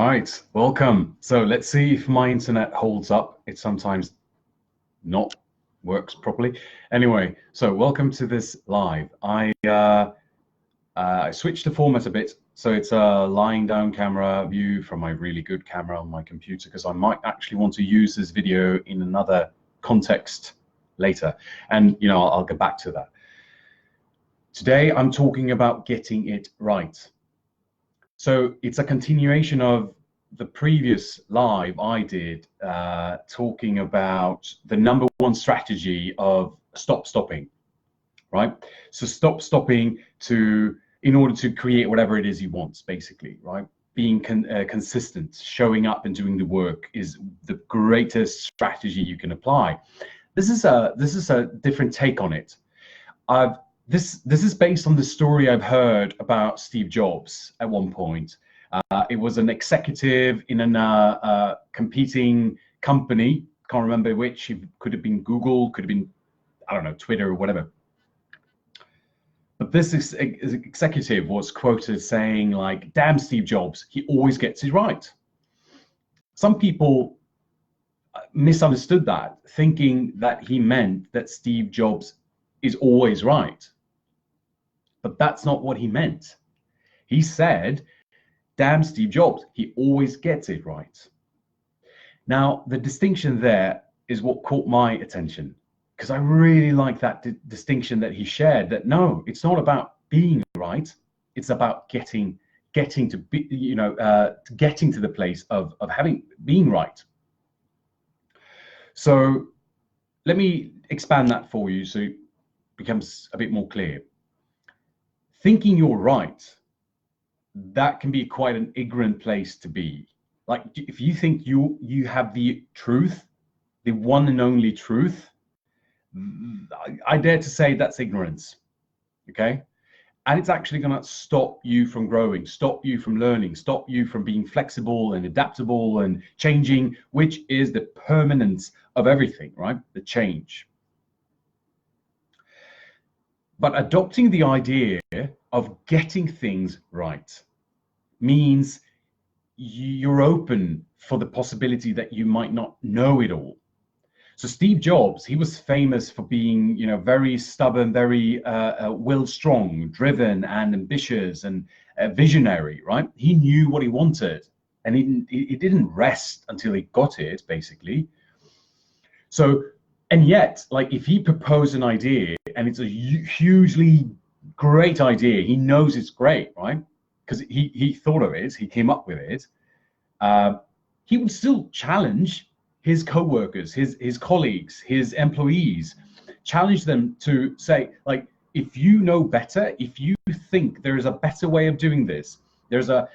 right, welcome. So let's see if my internet holds up. It sometimes not works properly. Anyway, so welcome to this live. I switched the format a bit, so it's a lying down camera view from my really good camera on my computer, because I might actually want to use this video in another context later, and I'll get back to that. Today I'm talking about getting it right. So it's a continuation of the previous live I did, talking about the number one strategy of stop stopping, right? So stop stopping in order to create whatever it is you want, basically, right? Being consistent, showing up and doing the work is the greatest strategy you can apply. This is a different take on it. This is based on the story I've heard about Steve Jobs at one point. It was an executive in a competing company. Can't remember which. It could have been Google, could have been, I don't know, Twitter or whatever. But this executive was quoted saying, like, "Damn Steve Jobs, he always gets it right." Some people misunderstood that, thinking that he meant that Steve Jobs is always right. But that's not what he meant. He said, "Damn Steve Jobs, he always gets it right." Now, the distinction there is what caught my attention, because I really like that distinction that he shared, that no, it's not about being right. It's about getting to be, getting to the place of being right. So let me expand that for you so it becomes a bit more clear. Thinking you're right, that can be quite an ignorant place to be. Like, if you think you have the truth, the one and only truth, I dare to say that's ignorance, okay? And it's actually going to stop you from growing, stop you from learning, stop you from being flexible and adaptable and changing, which is the permanence of everything, right? The change. But adopting the idea of getting things right means you're open for the possibility that you might not know it all. So Steve Jobs, he was famous for being, very stubborn, very will-strong, driven and ambitious and visionary, right? He knew what he wanted, and he didn't rest until he got it, basically. So, and yet, like, if he proposed an idea and it's a hugely great idea, he knows it's great, right? Because he thought of it, he came up with it. He would still challenge his co-workers, his colleagues, his employees, challenge them to say, like, if you know better, if you think there is a better way of doing this, there's a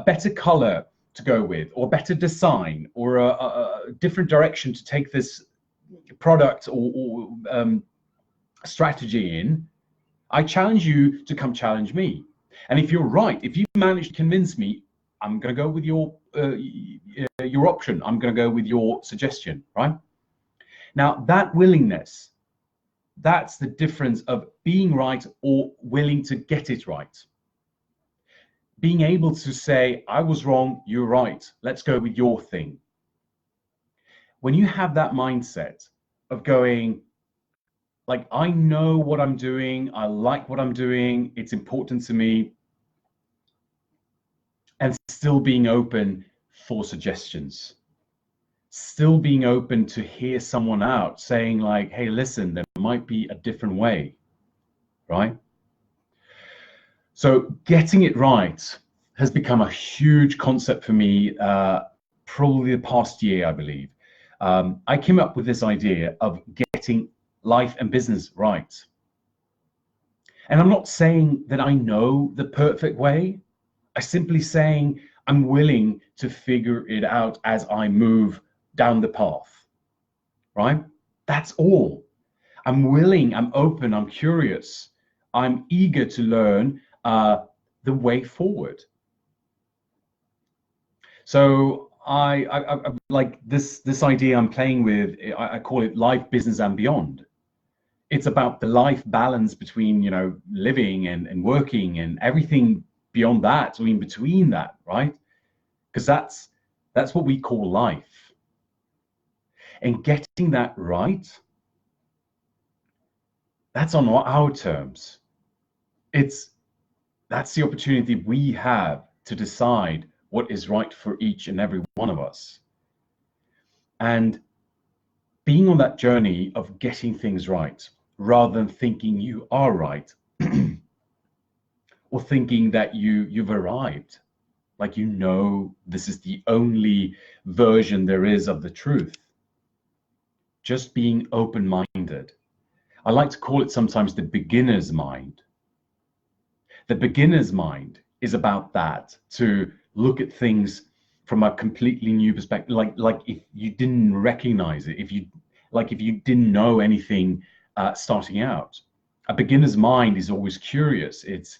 better color to go with, or better design, or a different direction to take this product or strategy in, I challenge you to come challenge me. And if you're right, if you manage to convince me, I'm going to go with your option. I'm going to go with your suggestion, right? Now, that willingness, that's the difference of being right or willing to get it right. Being able to say, I was wrong, you're right, let's go with your thing. When you have that mindset of going, like, I know what I'm doing, I like what I'm doing, it's important to me, and still being open for suggestions, still being open to hear someone out saying, like, hey, listen, there might be a different way, right? So getting it right has become a huge concept for me, probably the past year, I believe. I came up with this idea of getting life and business right. And I'm not saying that I know the perfect way. I'm simply saying I'm willing to figure it out as I move down the path, right? That's all. I'm willing, I'm open, I'm curious. I'm eager to learn the way forward. So I like this idea I'm playing with. I call it life, business, and beyond. It's about the life balance between, living and working and everything beyond that, or in between that, right? because that's what we call life. And getting that right, that's on our terms. That's the opportunity we have to decide what is right for each and every one of us. And being on that journey of getting things right, rather than thinking you are right, or thinking that you've arrived, like you know this is the only version there is of the truth. Just being open-minded. I like to call it sometimes the beginner's mind. The beginner's mind is about that, to look at things from a completely new perspective, like if you didn't recognize it, if you didn't know anything starting out. A beginner's mind is always curious. It's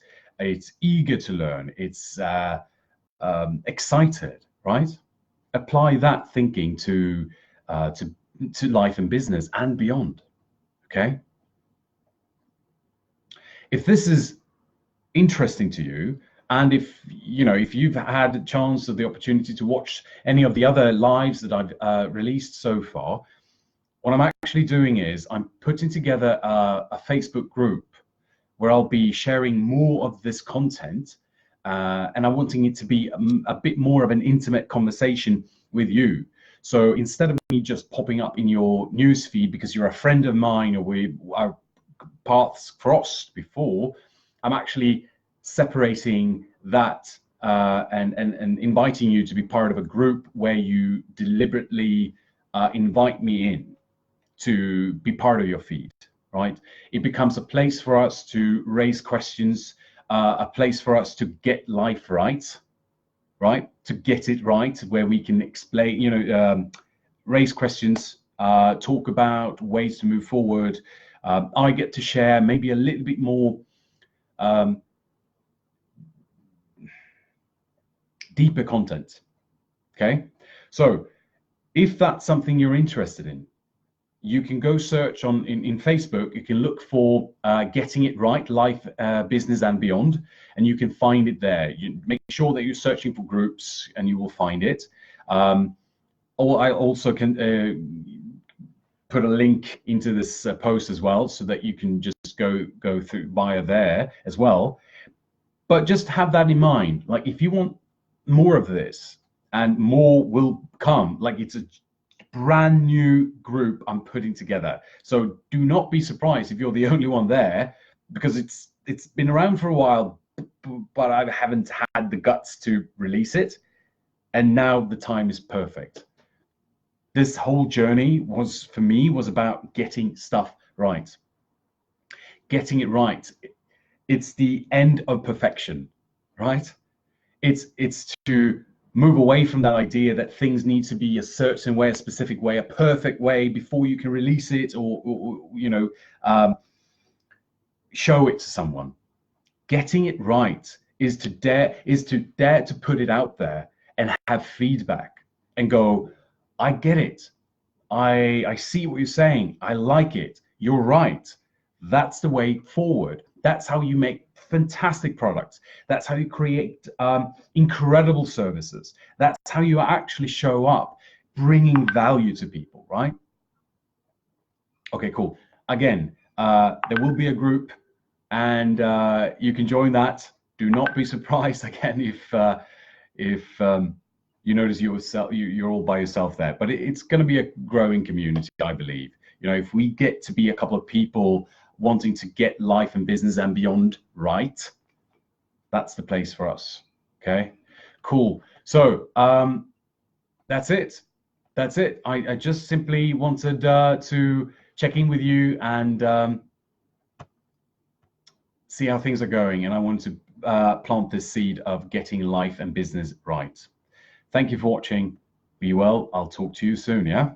eager to learn. It's excited, right? Apply that thinking to life and business and beyond. Okay. If this is interesting to you, and if you've had a chance or the opportunity to watch any of the other lives that I've released so far, what I'm actually doing is I'm putting together a Facebook group where I'll be sharing more of this content, and I'm wanting it to be a bit more of an intimate conversation with you. So instead of me just popping up in your newsfeed because you're a friend of mine or our paths crossed before, I'm actually separating that and inviting you to be part of a group where you deliberately invite me in to be part of your feed, right? It becomes a place for us to raise questions, a place for us to get life right, to get it right, where we can explain, raise questions, talk about ways to move forward. I get to share maybe a little bit more deeper content. Okay, so if that's something you're interested in, you can go search in Facebook. You can look for Getting It Right, Life, Business and Beyond, and you can find it there. You make sure that you're searching for groups and you will find it. Or I also can put a link into this post as well, so that you can just go through via there as well. But just have that in mind. Like, if you want more of this, and more will come, like, it's a brand new group I'm putting together. So do not be surprised if you're the only one there, because it's been around for a while, but I haven't had the guts to release it. And now the time is perfect. This whole journey was about getting stuff right. Getting it right. It's the end of perfection, right? It's to move away from that idea that things need to be a certain way, a specific way, a perfect way before you can release it or show it to someone. Getting it right is to dare to put it out there and have feedback and go, I get it. I see what you're saying. I like it. You're right. That's the way forward. That's how you make fantastic products. That's how you create incredible services. That's how you actually show up, bringing value to people, right? Okay, cool. Again, there will be a group, and you can join that. Do not be surprised again if you notice you're all by yourself there. But it's going to be a growing community, I believe. If we get to be a couple of people wanting to get life and business and beyond right, that's the place for us. Okay, cool. So that's it. I just simply wanted to check in with you and see how things are going, and I want to plant this seed of getting life and business right. Thank you for watching. Be well. I'll talk to you soon. Yeah.